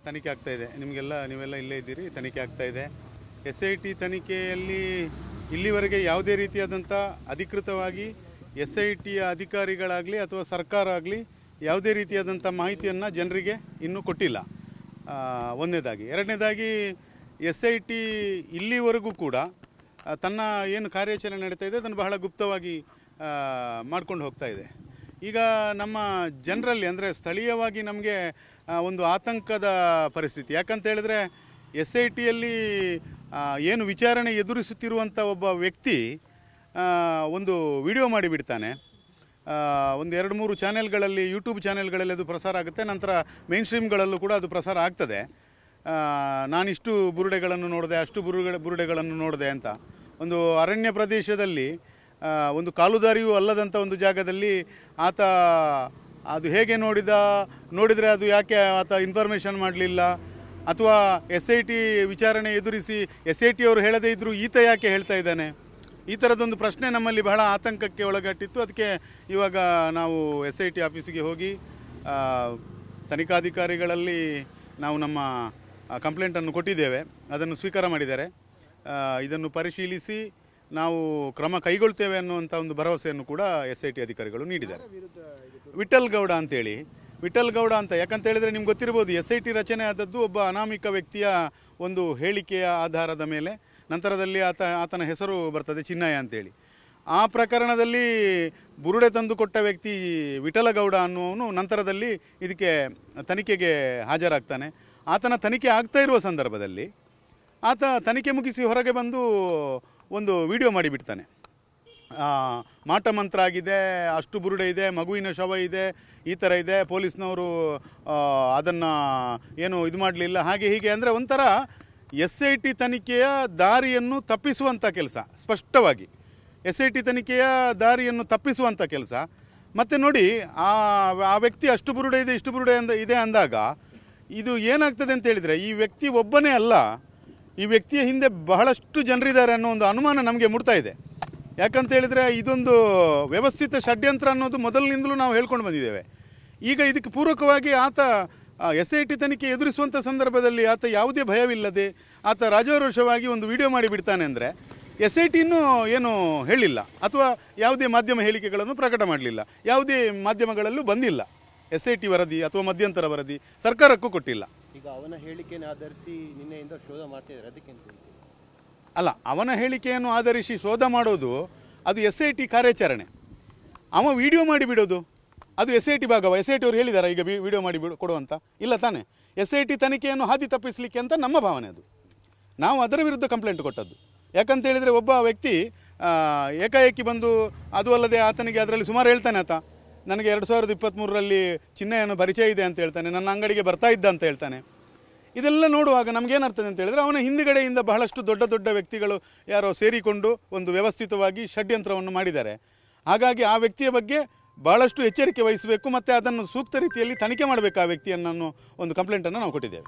ತನಿಖೆ ಆಗ್ತಾ ಇದೆ. ನೀವೆಲ್ಲ ಇಲ್ಲೇ ಇದ್ದೀರಿ. ತನಿಖೆ ಆಗ್ತಾ ಇದೆ. SIT ತನಿಖೆಯಲ್ಲಿ ಇಲ್ಲಿವರೆಗೆ ಯಾವುದೇ ರೀತಿಯಾದಂಥ ಅಧಿಕೃತವಾಗಿ SITಯ ಅಧಿಕಾರಿಗಳಾಗಲಿ ಅಥವಾ ಸರ್ಕಾರ ಆಗಲಿ ಯಾವುದೇ ರೀತಿಯಾದಂಥ ಮಾಹಿತಿಯನ್ನು ಜನರಿಗೆ ಇನ್ನೂ ಕೊಟ್ಟಿಲ್ಲ. ಒಂದನೇದಾಗಿ. ಎರಡನೇದಾಗಿ SIT ಇಲ್ಲಿವರೆಗೂ ಕೂಡ ತನ್ನ ಏನು ಕಾರ್ಯಾಚರಣೆ ನಡೀತಾ ಇದೆ ಅದನ್ನು ಬಹಳ ಗುಪ್ತವಾಗಿ ಮಾಡ್ಕೊಂಡು ಹೋಗ್ತಾ ಇದೆ. ಈಗ ನಮ್ಮ ಜನರಲ್ಲಿ ಅಂದರೆ ಸ್ಥಳೀಯವಾಗಿ ನಮಗೆ ಒಂದು ಆತಂಕದ ಪರಿಸ್ಥಿತಿ. ಯಾಕಂತ ಹೇಳಿದ್ರೆ SITಯಲ್ಲಿ ಏನು ವಿಚಾರಣೆ ಎದುರಿಸುತ್ತಿರುವಂಥ ಒಬ್ಬ ವ್ಯಕ್ತಿ ಒಂದು ವಿಡಿಯೋ ಮಾಡಿಬಿಡ್ತಾನೆ. ಒಂದು 2-3 ಚಾನೆಲ್ಗಳಲ್ಲಿ, ಯೂಟ್ಯೂಬ್ ಚಾನೆಲ್ಗಳಲ್ಲಿ ಅದು ಪ್ರಸಾರ ಆಗುತ್ತೆ. ನಂತರ ಮೇನ್ ಸ್ಟ್ರೀಮ್ಗಳಲ್ಲೂ ಕೂಡ ಅದು ಪ್ರಸಾರ ಆಗ್ತದೆ. ನಾನಿಷ್ಟು ಬುರುಡೆಗಳನ್ನು ನೋಡಿದೆ, ಅಷ್ಟು ಬುರುಡೆಗಳನ್ನು ನೋಡಿದೆ ಅಂತ. ಒಂದು ಅರಣ್ಯ ಪ್ರದೇಶದಲ್ಲಿ, ಒಂದು ಕಾಲುದಾರಿಯೂ ಅಲ್ಲದಂಥ ಒಂದು ಜಾಗದಲ್ಲಿ ಆತ ಅದು ಹೇಗೆ ನೋಡಿದರೆ ಅದು ಯಾಕೆ ಆತ ಇನ್ಫಾರ್ಮೇಷನ್ ಮಾಡಲಿಲ್ಲ, ಅಥವಾ SIT ವಿಚಾರಣೆ ಎದುರಿಸಿ SIT ಅವರು ಹೇಳದೇ ಇದ್ದರೂ ಈತ ಯಾಕೆ ಹೇಳ್ತಾ ಇದ್ದಾನೆ, ಈ ಥರದೊಂದು ಪ್ರಶ್ನೆ ನಮ್ಮಲ್ಲಿ ಬಹಳ ಆತಂಕಕ್ಕೆ ಒಳಗಟ್ಟಿತ್ತು. ಅದಕ್ಕೆ ಇವಾಗ ನಾವು SIT ಆಫೀಸಿಗೆ ಹೋಗಿ ತನಿಖಾಧಿಕಾರಿಗಳಲ್ಲಿ ನಾವು ನಮ್ಮ ಕಂಪ್ಲೇಂಟನ್ನು ಕೊಟ್ಟಿದ್ದೇವೆ. ಅದನ್ನು ಸ್ವೀಕಾರ ಮಾಡಿದ್ದಾರೆ. ಇದನ್ನು ಪರಿಶೀಲಿಸಿ ನಾವು ಕ್ರಮ ಕೈಗೊಳ್ತೇವೆ ಅನ್ನುವಂಥ ಒಂದು ಭರವಸೆಯನ್ನು ಕೂಡ SIT ಅಧಿಕಾರಿಗಳು ನೀಡಿದ್ದಾರೆ. ವಿಠಲ್ ಗೌಡ ಅಂತ ಯಾಕಂತ ಹೇಳಿದರೆ ನಿಮ್ಗೆ ಗೊತ್ತಿರ್ಬೋದು, SIT ರಚನೆ ಆದದ್ದು ಒಬ್ಬ ಅನಾಮಿಕ ವ್ಯಕ್ತಿಯ ಒಂದು ಹೇಳಿಕೆಯ ಆಧಾರದ ಮೇಲೆ. ನಂತರದಲ್ಲಿ ಆತನ ಹೆಸರು ಬರ್ತದೆ ಚಿನ್ನಯ್ಯ ಅಂತೇಳಿ. ಆ ಪ್ರಕರಣದಲ್ಲಿ ಬುರುಡೆ ತಂದು ಕೊಟ್ಟ ವ್ಯಕ್ತಿ ವಿಠಲಗೌಡ ಅನ್ನುವನು ನಂತರದಲ್ಲಿ ಇದಕ್ಕೆ ತನಿಖೆಗೆ ಹಾಜರಾಗ್ತಾನೆ. ಆತನ ತನಿಖೆ ಆಗ್ತಾ ಇರುವ ಸಂದರ್ಭದಲ್ಲಿ ಆತ ತನಿಖೆ ಮುಗಿಸಿ ಹೊರಗೆ ಬಂದು ಒಂದು ವಿಡಿಯೋ ಮಾಡಿಬಿಡ್ತಾನೆ. ಮಾಟ ಮಂತ್ರ ಆಗಿದೆ, ಅಷ್ಟು ಬುರುಡೆ ಇದೆ, ಮಗುವಿನ ಶವ ಇದೆ, ಈ ಥರ ಇದೆ, ಪೊಲೀಸ್ನವರು ಅದನ್ನು ಏನು ಇದು ಮಾಡಲಿಲ್ಲ, ಹಾಗೆ ಹೀಗೆ. ಅಂದರೆ ಒಂಥರ SIT ತನಿಖೆಯ ದಾರಿಯನ್ನು ತಪ್ಪಿಸುವಂಥ ಕೆಲಸ, ಸ್ಪಷ್ಟವಾಗಿ SIT ತನಿಖೆಯ ದಾರಿಯನ್ನು ತಪ್ಪಿಸುವಂಥ ಕೆಲಸ. ಮತ್ತು ನೋಡಿ, ಆ ವ್ಯಕ್ತಿ ಅಷ್ಟು ಬುರುಡೆ ಇದೆ, ಇಷ್ಟು ಬುರುಡೆ ಇದೆ ಅಂದಾಗ ಇದು ಏನಾಗ್ತದೆ ಅಂತ ಹೇಳಿದರೆ, ಈ ವ್ಯಕ್ತಿ ಒಬ್ಬನೇ ಅಲ್ಲ, ಈ ವ್ಯಕ್ತಿಯ ಹಿಂದೆ ಬಹಳಷ್ಟು ಜನರಿದ್ದಾರೆ ಅನ್ನೋ ಒಂದು ಅನುಮಾನ ನಮಗೆ ಮೂಡ್ತಾ ಇದೆ. ಯಾಕಂತ ಹೇಳಿದರೆ ಇದೊಂದು ವ್ಯವಸ್ಥಿತ ಷಡ್ಯಂತ್ರ ಅನ್ನೋದು ಮೊದಲಿನಿಂದಲೂ ನಾವು ಹೇಳ್ಕೊಂಡು ಬಂದಿದ್ದೇವೆ. ಈಗ ಇದಕ್ಕೆ ಪೂರಕವಾಗಿ ಆತ SIT ತನಿಖೆ ಎದುರಿಸುವಂಥ ಸಂದರ್ಭದಲ್ಲಿ ಆತ ಯಾವುದೇ ಭಯವಿಲ್ಲದೆ ಆತ ರಾಜಾರೋಷವಾಗಿ ಒಂದು ವಿಡಿಯೋ ಮಾಡಿಬಿಡ್ತಾನೆ ಅಂದರೆ SIT ಇನ್ನೂ ಏನು ಹೇಳಿಲ್ಲ, ಅಥವಾ ಯಾವುದೇ ಮಾಧ್ಯಮ ಹೇಳಿಕೆಗಳನ್ನು ಪ್ರಕಟ ಮಾಡಲಿಲ್ಲ, ಯಾವುದೇ ಮಾಧ್ಯಮಗಳಲ್ಲೂ ಬಂದಿಲ್ಲ. SIT ವರದಿ ಅಥವಾ ಮಧ್ಯಂತರ ವರದಿ ಸರ್ಕಾರಕ್ಕೂ ಕೊಟ್ಟಿಲ್ಲ. ಈಗ ಅವನ ಹೇಳಿಕೆಯನ್ನು ಆಧರಿಸಿ ನಿನ್ನೆಯಿಂದ ಶೋಧ ಮಾಡ್ತಿದ್ದಾರೆ, ಅದಕ್ಕೆ ಅಲ್ಲ, ಅವನ ಹೇಳಿಕೆಯನ್ನು ಆಧರಿಸಿ ಶೋಧ ಮಾಡೋದು ಅದು SIT ಕಾರ್ಯಾಚರಣೆ. ಅವ ವಿಡಿಯೋ ಮಾಡಿಬಿಡೋದು ಅದು SIT ಭಾಗವ. SIT ಅವರು ಹೇಳಿದ್ದಾರೆ ಈಗ ವಿಡಿಯೋ ಮಾಡಿ ಕೊಡುವಂತ? ಇಲ್ಲ ತಾನೆ. SIT ತನಿಖೆಯನ್ನು ಹಾದಿ ತಪ್ಪಿಸಲಿಕ್ಕೆ ಅಂತ ನಮ್ಮ ಭಾವನೆ. ಅದು ನಾವು ಅದರ ವಿರುದ್ಧ ಕಂಪ್ಲೇಂಟ್ ಕೊಟ್ಟದ್ದು. ಯಾಕಂತ ಹೇಳಿದರೆ ಒಬ್ಬ ವ್ಯಕ್ತಿ ಏಕಾಏಕಿ ಬಂದು, ಅದು ಅಲ್ಲದೆ ಆತನಿಗೆ ಅದರಲ್ಲಿ ಸುಮಾರು ಹೇಳ್ತಾನೆ, ಆತ ನನಗೆ 2023ರಲ್ಲಿ ಚಿನ್ನಯನ್ನು ಪರಿಚಯ ಇದೆ ಅಂತ ಹೇಳ್ತಾನೆ, ನನ್ನ ಅಂಗಡಿಗೆ ಬರ್ತಾ ಇದ್ದ ಅಂತ ಹೇಳ್ತಾನೆ. ಇದೆಲ್ಲ ನೋಡುವಾಗ ನಮಗೇನಾಗ್ತದೆ ಅಂತ ಹೇಳಿದರೆ, ಅವನ ಹಿಂದುಗಡೆಯಿಂದ ಬಹಳಷ್ಟು ದೊಡ್ಡ ದೊಡ್ಡ ವ್ಯಕ್ತಿಗಳು ಯಾರೋ ಸೇರಿಕೊಂಡು ಒಂದು ವ್ಯವಸ್ಥಿತವಾಗಿ ಷಡ್ಯಂತ್ರವನ್ನು ಮಾಡಿದ್ದಾರೆ. ಹಾಗಾಗಿ ಆ ವ್ಯಕ್ತಿಯ ಬಗ್ಗೆ ಭಾಳಷ್ಟು ಎಚ್ಚರಿಕೆ ವಹಿಸಬೇಕು ಮತ್ತು ಅದನ್ನು ಸೂಕ್ತ ರೀತಿಯಲ್ಲಿ ತನಿಖೆ ಮಾಡಬೇಕು ಆ ವ್ಯಕ್ತಿಯನ್ನು ಒಂದು ಕಂಪ್ಲೇಂಟನ್ನು ನಾವು ಕೊಟ್ಟಿದ್ದೇವೆ.